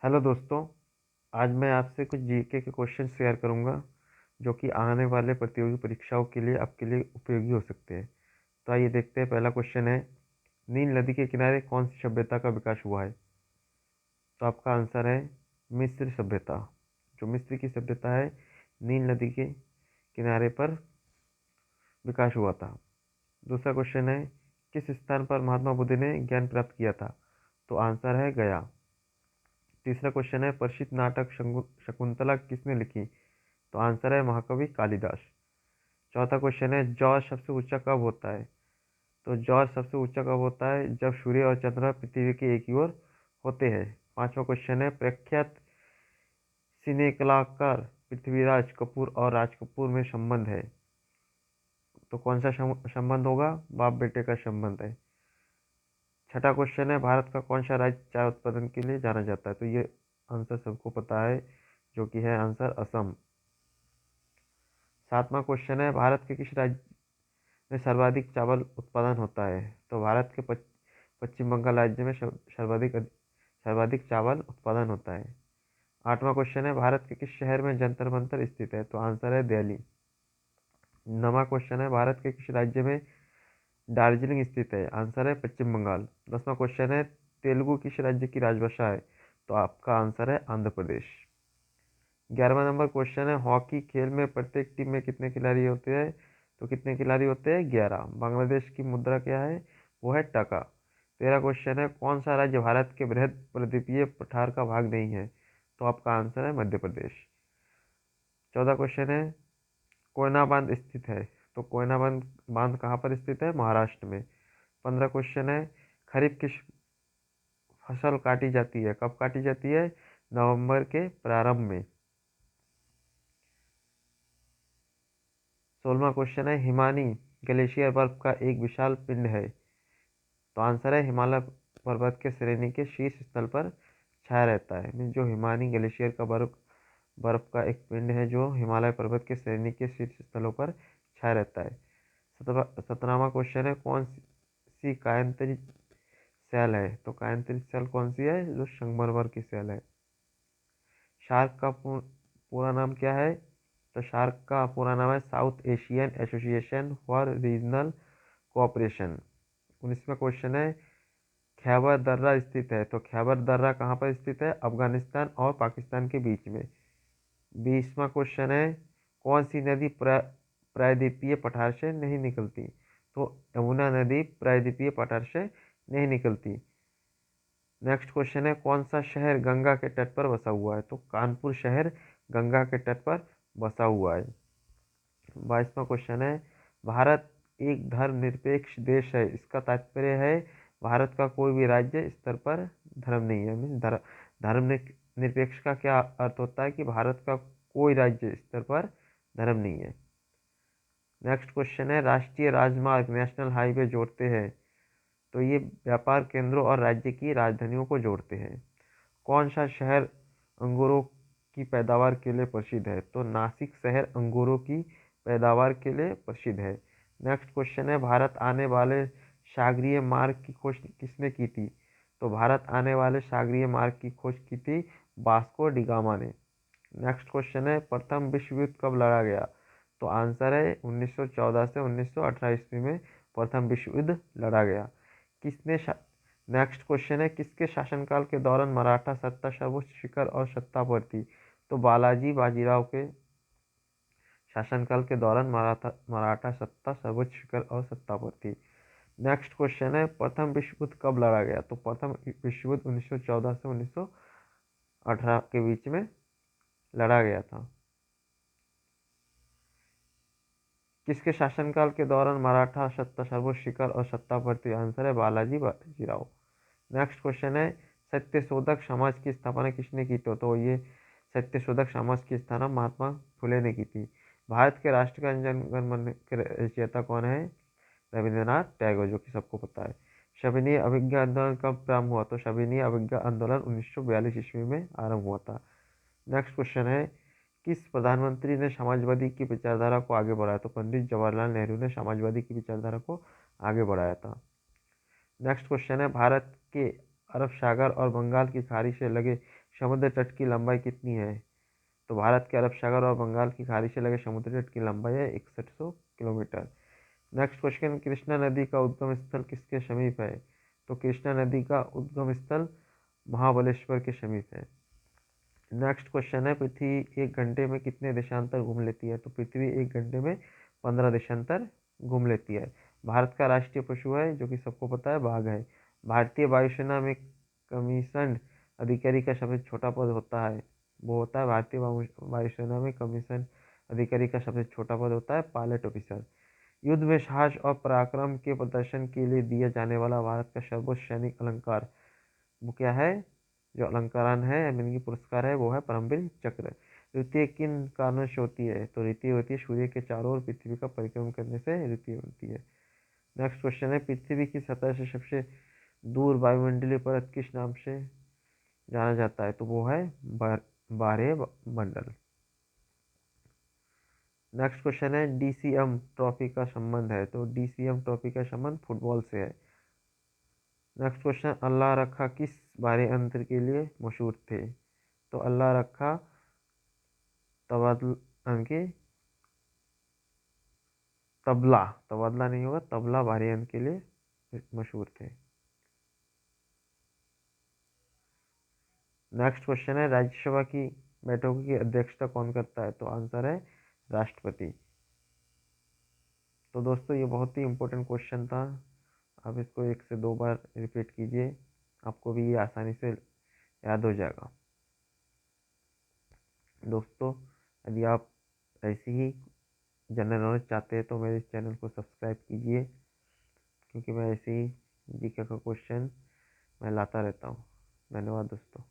Hello दोस्तों। आज मैं आपसे कुछ जीके के क्वेश्चन शेयर करूंगा जो कि आने वाले प्रतियोगी परीक्षाओं के लिए आपके लिए उपयोगी हो सकते हैं। तो आइए देखते हैं। पहला क्वेश्चन है, नील नदी के किनारे कौन सी सभ्यता का विकास हुआ है? तो आपका आंसर है मिस्र सभ्यता। जो मिस्र की सभ्यता है, नील नदी के किनारे पर विकास हुआ था। दूसरा क्वेश्चन है, किस स्थान पर महात्मा बुद्ध ने ज्ञान प्राप्त किया था? तो आंसर है गया। तीसरा क्वेश्चन है, प्रसिद्ध नाटक शकुंतला किसने लिखी? तो आंसर है महाकवि कालिदास। चौथा क्वेश्चन है, जौ सबसे ऊंचा कब होता है? तो जौ सबसे ऊंचा कब होता है? जब सूर्य और चंद्रमा पृथ्वी के एक ही ओर होते हैं। पांचवा क्वेश्चन है, प्रख्यात सिनेकलाकार पृथ्वीराज कपूर और राज कपूर में संबंध है। तो कौन सा संबंध होगा? बाप बेटे का संबंध है। छठा क्वेश्चन है, भारत का कौन सा राज्य चाय उत्पादन के लिए जाना जाता है? तो ये आंसर सबको पता है, जो कि है आंसर असम। सातवां क्वेश्चन है, भारत के किस राज्य में सर्वाधिक चावल उत्पादन होता है? तो भारत के पश्चिम बंगाल राज्य में सर्वाधिक चावल उत्पादन होता है। आठवां क्वेश्चन है, भारत के किस शहर में जंतर मंतर स्थित है? तो आंसर है दिल्ली। नौवां क्वेश्चन है, भारत के किस राज्य में दार्जिलिंग स्थित है? आंसर है पश्चिम बंगाल। 10वां क्वेश्चन है, तेलुगु किस राज्य की राजभाषा है? तो आपका आंसर है आंध्र प्रदेश। 11वां नंबर क्वेश्चन है, हॉकी खेल में प्रत्येक टीम में कितने खिलाड़ी होते हैं? तो कितने खिलाड़ी होते हैं? 11। बांग्लादेश की मुद्रा क्या है? वो है टका। 13 क्वेश्चन है, कौन सा राज्य भारत के बृहद प्रदीपीय पठार का भाग नहीं है? तो आपका आंसर है मध्य प्रदेश। 14 क्वेश्चन है, कोयना बांध स्थित है? तो कोयना बांध बांध कहाँ पर स्थित है? महाराष्ट्र में। 15 क्वेश्चन है, खरीफ किस फसल काटी जाती है? कब काटी जाती है? नवंबर के प्रारंभ में। 16वां क्वेश्चन है, हिमानी ग्लेशियर बर्फ का एक विशाल पिंड है? तो आंसर है हिमालय पर्वत के श्रेणी के शीर्ष स्थल पर छाया रहता है। मीन्स जो हिमानी ग्लेशियर का बर्फ बर्फ का एक पिंड है जो हिमालय पर्वत के श्रेणी के शीर्ष स्थलों पर छाया रहता है। 17वां क्वेश्चन है, कौन सी कायांतरित सेल है? तो कायांतरित सेल कौन सी है? जो संगमरमर की सेल है। शार्क का पूरा नाम क्या है? तो शार्क का पूरा नाम है South Asian association for regional cooperation. 19वां क्वेश्चन है, खैबर दर्रा स्थित है? तो खैबर दर्रा कहाँ पर स्थित है? अफगानिस्तान और पाकिस्तान के बीच में। 20वां क्वेश्चन है, कौन सी नदी प्रायद्वीपीय पठार से नहीं निकलती? तो यमुना नदी प्रायद्वीपीय पठार से नहीं निकलती। नेक्स्ट क्वेश्चन है, कौन सा शहर गंगा के तट पर बसा हुआ है? तो कानपुर शहर गंगा के तट पर बसा हुआ है। 22वां क्वेश्चन है, भारत एक धर्मनिरपेक्ष देश है, इसका तात्पर्य है भारत का कोई भी राज्य स्तर पर धर्म नहीं है। मीन्स धर्म निरपेक्ष का क्या अर्थ होता है? कि भारत का कोई राज्य स्तर पर धर्म नहीं है। नेक्स्ट क्वेश्चन है, राष्ट्रीय राजमार्ग नेशनल हाईवे जोड़ते हैं? तो ये व्यापार केंद्रों और राज्य की राजधानियों को जोड़ते हैं। कौन सा शहर अंगूरों की पैदावार के लिए प्रसिद्ध है? तो नासिक शहर अंगूरों की पैदावार के लिए प्रसिद्ध है। नेक्स्ट क्वेश्चन है, भारत आने वाले सागरीय मार्ग की खोज किसने की थी? तो भारत आने वाले सागरीय मार्ग की खोज की थी वास्को डी गामा ने। नेक्स्ट क्वेश्चन है, प्रथम विश्व युद्ध कब लड़ा गया? तो आंसर है 1914 से 1918 ईस्वी में प्रथम विश्व युद्ध लड़ा गया। किसने नेक्स्ट क्वेश्चन है, किसके शासनकाल के दौरान मराठा सत्ता सर्वोच्च शिखर और सत्ता पर थी? तो बालाजी बाजीराव के शासनकाल के दौरान मराठा सत्ता सर्वोच्च शिखर और सत्ता पर थी। नेक्स्ट क्वेश्चन है, प्रथम विश्व युद्ध कब लड़ा गया? तो प्रथम विश्व युद्ध 1914 से 1918 के बीच में लड़ा गया था। किसके शासनकाल के दौरान मराठा सत्ता सर्वोच्च शिखर और सत्ता पर थी? आंसर है बालाजी बाजीराव। नेक्स्ट क्वेश्चन है, सत्यशोधक समाज की स्थापना किसने की? तो ये सत्यशोधक समाज की स्थापना महात्मा फुले ने की थी। भारत के राष्ट्रगान जन गण मन के रचयिता कौन है? रविंद्रनाथ टैगोर, जो कि सबको पता है। सविनय अवज्ञा आंदोलन कब प्रारंभ हुआ? तो सविनय अवज्ञा आंदोलन 1942 ईस्वी में आरंभ हुआ था। नेक्स्ट क्वेश्चन है, किस प्रधानमंत्री ने समाजवादी की विचारधारा को आगे बढ़ाया? तो पंडित जवाहरलाल नेहरू ने समाजवादी की विचारधारा को आगे बढ़ाया था। नेक्स्ट क्वेश्चन है, भारत के अरब सागर और बंगाल की खाड़ी से लगे समुद्र तट की लंबाई कितनी है? तो भारत के अरब सागर और बंगाल की खाड़ी से लगे समुद्री तट की लंबाई है 6100 किलोमीटर। नेक्स्ट क्वेश्चन, कृष्णा नदी का उद्गम स्थल किसके समीप है? तो कृष्णा नदी का उद्गम स्थल महाबलेश्वर के समीप है। नेक्स्ट क्वेश्चन है, पृथ्वी एक घंटे में कितने देशांतर घूम लेती है? तो पृथ्वी एक घंटे में 15 देशांतर घूम लेती है। भारत का राष्ट्रीय पशु है, जो कि सबको पता है, बाघ है। भारतीय वायुसेना में कमीशन अधिकारी का सबसे छोटा पद होता है, वो होता है भारतीय वायुसेना में कमीशन अधिकारी का सबसे छोटा पद होता है पायलट ऑफिसर। युद्ध में साहस और पराक्रम के प्रदर्शन के लिए दिया जाने वाला भारत का सर्वोच्च सैनिक अलंकार वो क्या है? जो अलंकरण है, यानी कि पुरस्कार है, वो है परमवीर चक्र। ऋतु किन कारणों से होती है? तो ऋतु होती है सूर्य के चारों ओर पृथ्वी का परिक्रमण करने से ऋतु होती है। नेक्स्ट क्वेश्चन है, पृथ्वी की सतह से सबसे दूर वायुमंडलीय परत किस नाम से जाना जाता है? तो वो है बारह मंडल। नेक्स्ट क्वेश्चन है, डीसीएम ट्रॉफी का संबंध है? तो डीसीएम ट्रॉफी का संबंध फुटबॉल से है। नेक्स्ट क्वेश्चन, अल्लाह रखा किस भारी यंत्र के लिए मशहूर थे? तो अल्लाह रखा तबला के तबला नहीं होगा, तबला भारी यंत्र के लिए मशहूर थे। नेक्स्ट क्वेश्चन है, राज्यसभा की बैठकों की अध्यक्षता कौन करता है? तो आंसर है राष्ट्रपति। तो दोस्तों, ये बहुत ही इंपॉर्टेंट क्वेश्चन था। आप इसको 1 से 2 बार रिपीट कीजिए, आपको भी ये आसानी से याद हो जाएगा। दोस्तों, यदि आप ऐसी ही जनरल नॉलेज चाहते हैं तो मेरे इस चैनल को सब्सक्राइब कीजिए, क्योंकि मैं ऐसे ही जीके का क्वेश्चन मैं लाता रहता हूँ। धन्यवाद दोस्तों।